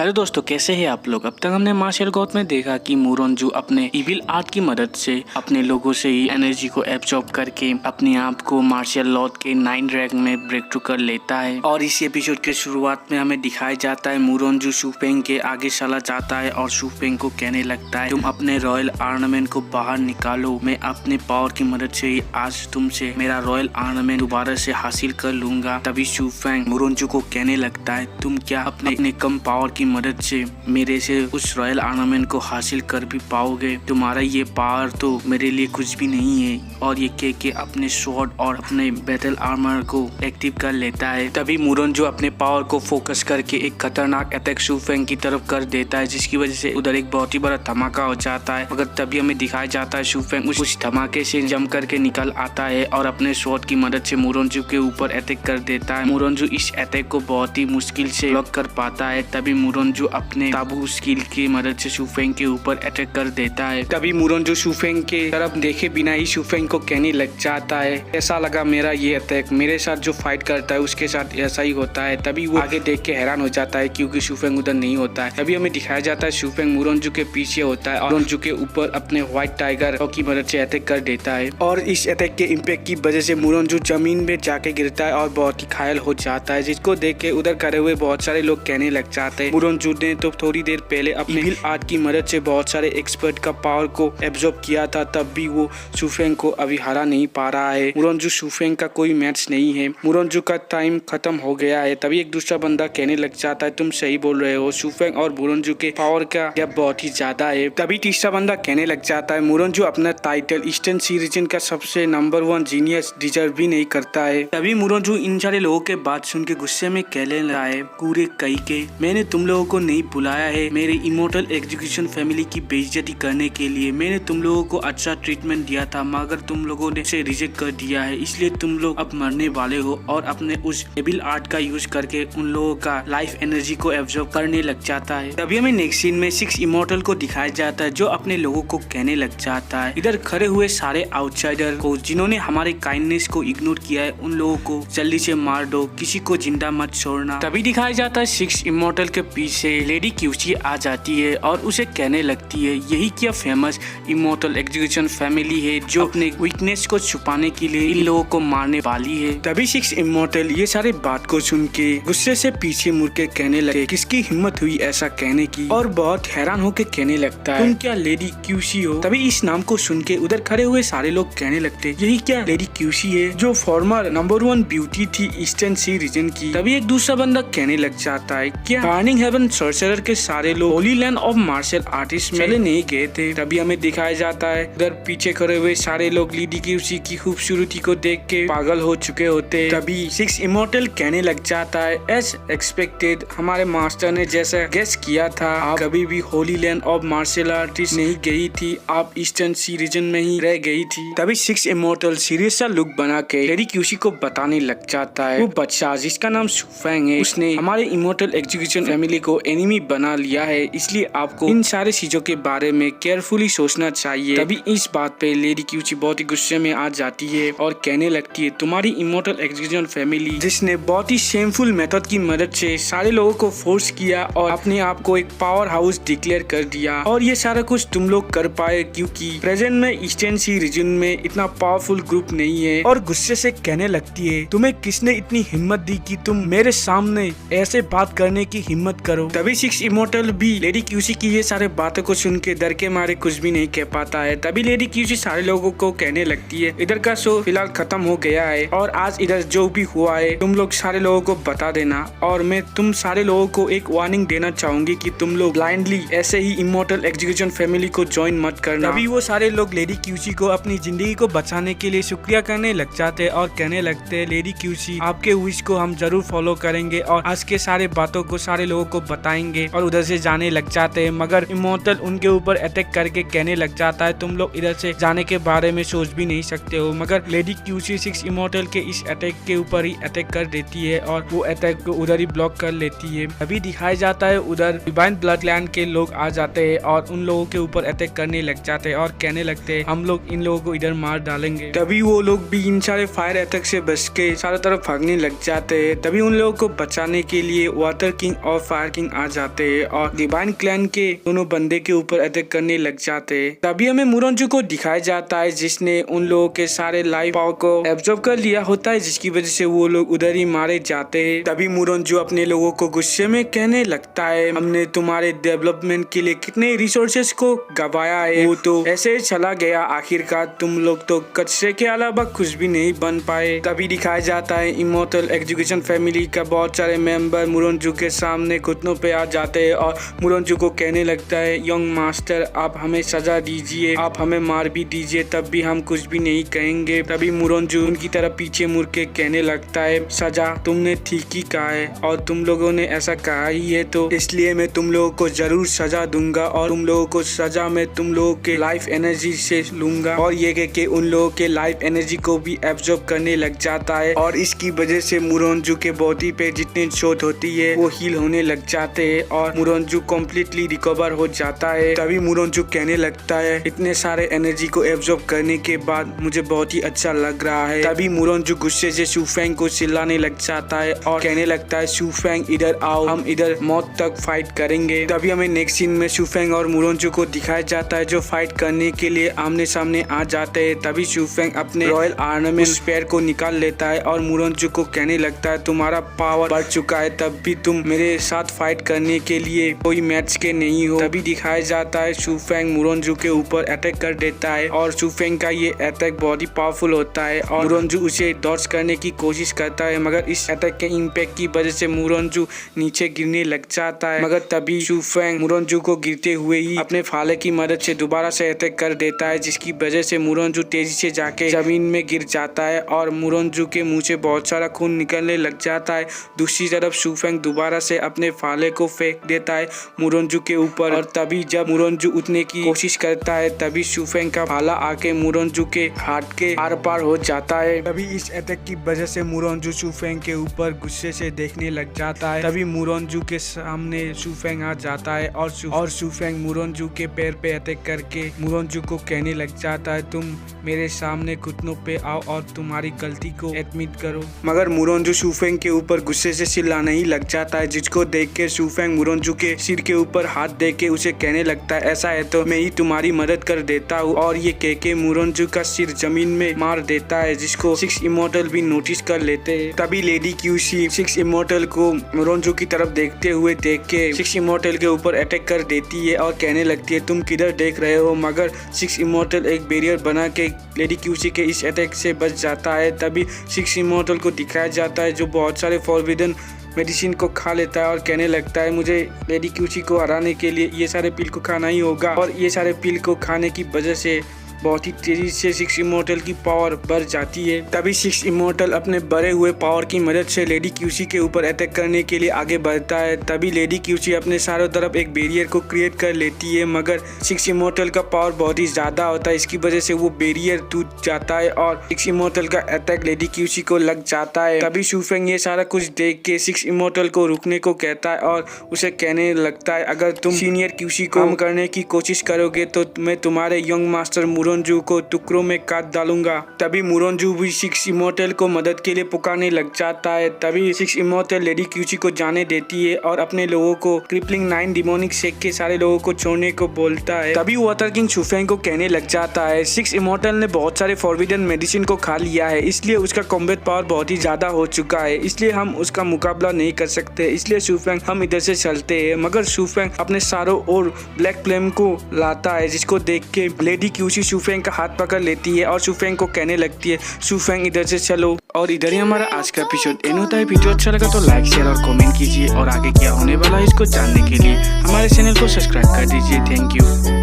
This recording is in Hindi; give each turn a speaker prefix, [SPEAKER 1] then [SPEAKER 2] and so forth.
[SPEAKER 1] हेलो दोस्तों, कैसे हैं आप लोग। अब तक हमने मार्शल गॉड में देखा कि मुरोंजू अपने इविल आर्ट की मदद से अपने लोगों से ही एनर्जी को एब्जॉर्ब करके अपने आप को मार्शल लॉर्ड के 9 रैंक में ब्रेक थ्रू कर लेता है। और इस एपिसोड के शुरुआत में हमें दिखाया जाता है मुरोंजू शूफेंग के आगे चला जाता है और शूफेंग को कहने लगता है, तुम अपने रॉयल ऑर्नामेंट को बाहर निकालो, मैं अपने पावर की मदद से ही आज तुमसे मेरा रॉयल ऑर्नामेंट दोबारा से हासिल कर लूंगा। तभी शूफेंग मुरोंजू को कहने लगता है, तुम क्या अपने कम पावर की मदद से मेरे से उस रॉयल ऑर्नामेंट को हासिल कर भी पाओगे? तुम्हारा ये पावर तो मेरे लिए कुछ भी नहीं है। और ये कह के अपने स्वॉर्ड और अपने बैटल आर्मर को एक्टिव कर लेता है। तभी मुरोंजू अपने पावर को फोकस करके एक खतरनाक अटैक शूफेंग की तरफ कर देता है, जिसकी वजह से उधर एक बहुत ही बड़ा धमाका हो जाता है। मगर तभी हमें दिखाया जाता है शूफेंग उस धमाके से जम करके निकल आता है और अपने स्वॉर्ड की मदद से मुरोंजू के ऊपर अटैक कर देता है। मुरोंजू इस अटैक को बहुत ही मुश्किल से ब्लॉक कर पाता है। तभी मुरोंजू अपने ताबू स्किल की मदद से शूफेंग के ऊपर अटैक कर देता है। तभी मुरोंजू शूफेंग के तरफ देखे बिना ही शूफेंग को कहने लग जाता है, ऐसा लगा मेरा ये अटैक मेरे साथ जो फाइट करता है उसके साथ ऐसा ही होता है। तभी वो आगे देख के हैरान हो जाता है क्योंकि शूफेंग उधर नहीं होता है। तभी हमें दिखाया जाता है शूफेंग मुरोंजू के पीछे होता है और मुरोंजू के ऊपर अपने व्हाइट टाइगर की मदद से अटैक कर देता है। और इस अटैक के इम्पैक्ट की वजह से मुरोंजू जमीन में जाके गिरता है और बहुत ही घायल हो जाता है, जिसको देख के उधर खड़े हुए बहुत सारे लोग कहने लग जाते हैं, मुरोंजू ने तो थोड़ी देर पहले अपने इविल आर्ट की मदद से बहुत सारे एक्सपर्ट का पावर को एब्जॉर्ब किया था, तब भी वो शूफेंग को अभी हरा नहीं पा रहा है। मुरोंजू शूफेंग का कोई मैच नहीं है, मुरोंजू का टाइम खत्म हो गया है। तभी एक दूसरा बंदा कहने लग जाता है, तुम सही बोल रहे हो, शूफेंग और मुरोंजू के पावर का गैप बहुत ही ज्यादा है। तभी तीसरा बंदा कहने लग जाता है, मुरोंजू अपना टाइटल ईस्टर्न सी रीजन का सबसे नंबर 1 जीनियस डिजर्व भी नहीं करता है। तभी मुरोंजू इन सारे लोगों के बात सुन के गुस्से में कहने लगा है, पूरे कई के मैंने तुम लोगों को नहीं बुलाया है मेरे इमोर्टल एग्जीक्यूशन फैमिली की बेइज्जती करने के लिए। मैंने तुम लोगों को अच्छा ट्रीटमेंट दिया था मगर तुम लोगों ने इसे रिजेक्ट कर दिया है, इसलिए तुम लोग अब मरने वाले हो। और अपने उस इविल आर्ट का यूज करके उन लोगों का लाइफ एनर्जी को एब्जॉर्ब करने लग जाता है। तभी हमें नेक्स्ट सीन में 6 इमोर्टल को दिखाया जाता है जो अपने लोगों को कहने लग जाता है, इधर खड़े हुए सारे आउटसाइडर को जिन्होंने हमारे काइंडनेस को इग्नोर किया है उन लोगों को जल्दी से मार दो, किसी को जिंदा मत छोड़ना। तभी दिखाया जाता है 6 इमोर्टल के पीछे लेडी क्यूसी आ जाती है और उसे कहने लगती है, यही क्या फेमस इमोर्टल एग्जीक्यूशन फैमिली है जो अपने वीकनेस को छुपाने के लिए इन लोगों को मारने वाली है। तभी 6 इमोर्टल ये सारे बात को सुन के गुस्से से पीछे मुड़ के कहने लगे, किसकी हिम्मत हुई ऐसा कहने की, और बहुत हैरान होके कहने लगता है, तुम क्या लेडी क्यूसी हो? तभी इस नाम को सुन के उधर खड़े हुए सारे लोग कहने लगते, यही क्या लेडी क्यूसी है जो फॉर्मर नंबर 1 ब्यूटी थी ईस्टर्न सी रीजन की? तभी एक दूसरा बंदा कहने लग जाता है, क्या बर्निंग हेवन सॉर्सरर के सारे लोग holy land of martial artist में चले नहीं गए थे? तभी हमें दिखाया जाता है उधर पीछे खड़े हुए सारे लोग लेडी क्यूसी की खूबसूरती को देख के पागल हो चुके होते। तभी 6 इमोर्टल कहने लग जाता है, एज एक्सपेक्टेड हमारे मास्टर ने जैसा गेस किया था, आप कभी भी holy land of martial artist नहीं गई थी, आप ईस्टर्न सी रीजन में ही रह गई थी। तभी 6 इमोर्टल सीरियस सा लुक बना के लेडी क्यूसी को बताने लग जाता है, वो बच्चा जिसका नाम शूफेंग है उसने हमारे इमोर्टल एग्जीक्यूशन फैमिली को एनिमी बना लिया है, इसलिए आपको इन सारे चीजों के बारे में केयरफुली सोचना चाहिए। तभी इस बात पे लेडी क्यूसी बहुत ही गुस्से में आ जाती है और कहने लगती है, तुम्हारी इमोर्टल एग्जीक्यूशन फैमिली जिसने बहुत ही शेमफुल मेथड की मदद से सारे लोगों को फोर्स किया और अपने आप को एक पावर हाउस डिक्लेयर कर दिया, और ये सारा कुछ तुम लोग कर पाए क्योंकि प्रेजेंट में ईस्टर्न सी रीजन में इतना पावरफुल ग्रुप नहीं है। और गुस्से से कहने लगती है, तुम्हें किसने इतनी हिम्मत दी कि तुम मेरे सामने ऐसे बात करने की हिम्मत करो? तभी 6 इमोर्टल भी लेडी क्यूसी की ये सारे बातों को सुन के डर के मारे कुछ भी नहीं कह पाता है। तभी लेडी क्यूसी सारे लोगों को कहने लगती है, इधर का शो फिलहाल खत्म हो गया है और आज इधर जो भी हुआ है तुम लोग सारे लोगों को बता देना, और मैं तुम सारे लोगों को एक वार्निंग देना चाहूंगी कि तुम लोग ब्लाइंडली ऐसे ही इमोर्टल एग्जीक्यूशन फैमिली को ज्वाइन मत करना। तभी वो सारे लोग लेडी क्यूसी को अपनी जिंदगी को बचाने के लिए शुक्रिया करने लग जाते और कहने लगते, लेडी क्यूसी आपके विश को हम जरूर फॉलो करेंगे और आज के सारे बातों को सारे लोगों को बताएंगे, और उधर से जाने लग जाते हैं। मगर इमोर्टल उनके ऊपर अटैक करके कहने लग जाता है, तुम लोग इधर से जाने के बारे में सोच भी नहीं सकते हो। मगर लेडी क्यूसी 6 इमोर्टल के इस अटैक के ऊपर ही अटैक कर देती है और वो अटैक को उधर ही ब्लॉक कर लेती है। अभी दिखाया जाता है उधर डिवाइन ब्लड लैंड के लोग आ जाते हैं और उन लोगों के ऊपर अटैक करने लग जाते हैं और कहने लगते हैं, हम लोग इन लोगों को इधर मार डालेंगे। तभी वो लोग भी इन सारे फायर अटैक से बच के चारों तरफ भागने लग जाते हैं। तभी उन लोगों को बचाने के लिए वाटर किंग और फायर किंग आ जाते हैं और डिवाइन क्लैन के दोनों बंदे के ऊपर अटैक करने लग जाते हैं। तभी हमें मुरोंजू को दिखाया जाता है जिसने उन लोगों के सारे लाइफ पावर को एब्जॉर्ब कर लिया होता है, जिसकी वजह से वो लोग उधर ही मारे जाते हैं। तभी मुरोंजू अपने लोगों को गुस्से में कहने लगता है, हमने तुम्हारे डेवलपमेंट के लिए कितने रिसोर्सेस को गवाया है, वो तो ऐसे चला गया, आखिरकार तुम लोग तो कचरे के अलावा कुछ भी नहीं बन पाए। तभी दिखाया जाता है इमोर्टल एजुकेशन फैमिली का बहुत सारे मेंबर मुरोंजू के सामने घुटनों पे आ जाते हैं और मुरोंजू को कहने लगता है, यंग मास्टर आप हमें सजा दीजिए, आप हमें मार भी दीजिए, तब भी हम कुछ भी नहीं कहेंगे। तभी मुरोंजू उनकी तरफ पीछे मुड़ के कहने लगता है, सजा तुमने ठीक ही कहा है और तुम लोगों ने ऐसा कहा ही है तो इसलिए मैं तुम लोगों को जरूर सजा दूंगा और तुम लोगों को सजा में तुम लोगों के लाइफ एनर्जी से लूंगा। और ये कह के उन लोगों के लाइफ एनर्जी को भी एब्जॉर्ब करने लग जाता है और इसकी वजह से मुरोंजू के बॉडी पे जितनी चोट होती है वो हील होने लग जाते हैं और मुरोंजू कम्प्लीटली रिकवर हो जाता है। तभी मुरोंजू कहने लगता है, इतने सारे एनर्जी को एब्जॉर्ब करने के बाद मुझे बहुत ही अच्छा लग रहा है। तभी मुरोंजू गुस्से से शूफेंग को चिल्लाने लग जाता है और कहने लगता है, शूफेंग इधर आओ, हम इधर मौत तक फाइट करेंगे। तभी हमें नेक्स्ट सीन में शूफेंग और मुरोंजू को दिखाया जाता है जो फाइट करने के लिए आमने सामने आ जाते हैं। तभी शूफेंग अपने रॉयल ऑर्नामेंट स्पेयर को निकाल लेता है और मुरोंजू को कहने लगता है, तुम्हारा पावर बढ़ चुका है, तब भी तुम मेरे साथ फाइट करने के लिए कोई मैच के नहीं हो। तभी दिखाया जाता है शूफेंग मुरोंजू के ऊपर अटैक कर देता है और शूफेंग का ये अटैक बहुत ही पावरफुल होता है और मुरोंजू उसे डॉज करने की कोशिश करता है, मगर इस अटैक के इम्पैक्ट की वजह से मुरोंजू नीचे गिरने लग जाता है। मगर तभी शूफेंग मुरोंजू को गिरते हुए ही अपने फाले की मदद से दोबारा से अटैक कर देता है, जिसकी वजह से मुरोंजू तेजी से जाके जमीन में गिर जाता है और मुरोंजू के मुंह से बहुत सारा खून निकलने लग जाता है। दूसरी तरफ शूफेंग दोबारा से अपने फाले को फेंक देता है मुरोंजू के ऊपर और तभी जब मुरोंजू उठने की कोशिश करता है तभी शूफेंग का भाला आके मुरोंजू के हाथ के आर पार हो जाता है। तभी इस अटैक की वजह से मुरोंजू शूफेंग के ऊपर गुस्से से देखने लग जाता है। तभी मुरोंजू के सामने शूफेंग आ जाता है और शूफेंग मुरोंजू के पैर पे अटैक करके मुरोंजू को कहने लग जाता है, तुम मेरे सामने घुटनों पे आओ और तुम्हारी गलती को एडमिट करो। मगर मुरोंजू शूफेंग के ऊपर गुस्से से चिल्लाने ही लग जाता है, जिसको देख के शूफेंग मुरोंजू के सिर के ऊपर हाथ दे के उसे कहने लगता है, ऐसा है तो मैं ही तुम्हारी मदद कर देता हूँ। और ये कह के मुरोंजू का सिर जमीन में मार देता है, जिसको 6 इमोर्टल भी नोटिस कर लेते हैं। तभी लेडी क्यूसी 6 इमोर्टल को मुरोंजू की तरफ देखते हुए देख के 6 इमोर्टल के ऊपर अटैक कर देती है और कहने लगती है, तुम किधर देख रहे हो। मगर 6 इमोर्टल एक बैरियर बना के लेडी क्यूसी के इस अटैक से बच जाता है। तभी 6 इमोर्टल को दिखाया जाता है जो बहुत सारे फॉरबिडन मेडिसिन को खा लेता है और कहने लगता है, मुझे लेडी क्यूसी को हराने के लिए ये सारे पिल को खाना ही होगा और ये सारे पिल को खाने की वजह से बहुत ही तेजी से 6 इमोर्टल की पावर बढ़ जाती है। तभी 6 इमोर्टल अपने बढ़े हुए पावर की मदद से लेडी क्यूसी के ऊपर अटैक करने के लिए आगे बढ़ता है। तभी लेडी क्यूसी अपने चारों तरफ एक बैरियर को क्रिएट कर लेती है, मगर 6 इमोर्टल का पावर बहुत ही ज्यादा होता है, इसकी वजह से वो बैरियर टूट जाता है और 6 इमोर्टल का अटैक लेडी क्यूसी को लग जाता है। तभी शूफेंग ये सारा कुछ देख के 6 इमोर्टल को रुकने को कहता है और उसे कहने लगता है, अगर तुम सीनियर क्यूसी को कम करने की कोशिश करोगे तो मैं तुम्हारे यंग मास्टर मुरोंजू को टुकड़ों में काट डालूंगा। तभी मुरोंजू भी 6 इमोर्टल को मदद के लिए पुकारने लग जाता है। तभी 6 इमोर्टल लेडी क्यूसी को जाने देती है और अपने लोगों को क्रिपलिंग 9 डिमोनिक शेक के सारे लोगों को छोड़ने को बोलता है। तभी वाटर किंग शूफेंग को कहने लग जाता है, 6 इमोर्टल ने बहुत सारे फॉरबिडन मेडिसिन को खा लिया है, इसलिए उसका कॉम्बैट पावर बहुत ही ज्यादा हो चुका है, इसलिए हम उसका मुकाबला नहीं कर सकते, इसलिए शूफेंग हम इधर से चलते हैं। मगर शूफेंग अपने चारों ओर ब्लैक फ्लेम को लाता है, जिसको देख के लेडी क्यूसी शूफेंग का हाथ पकड़ लेती है और शूफेंग को कहने लगती है, शूफेंग इधर से चलो। और इधर ही हमारा आज का एपिसोड एंड होता है। वीडियो अच्छा लगा तो लाइक शेयर और कमेंट कीजिए और आगे क्या होने वाला है इसको जानने के लिए हमारे चैनल को सब्सक्राइब कर दीजिए। Thank you.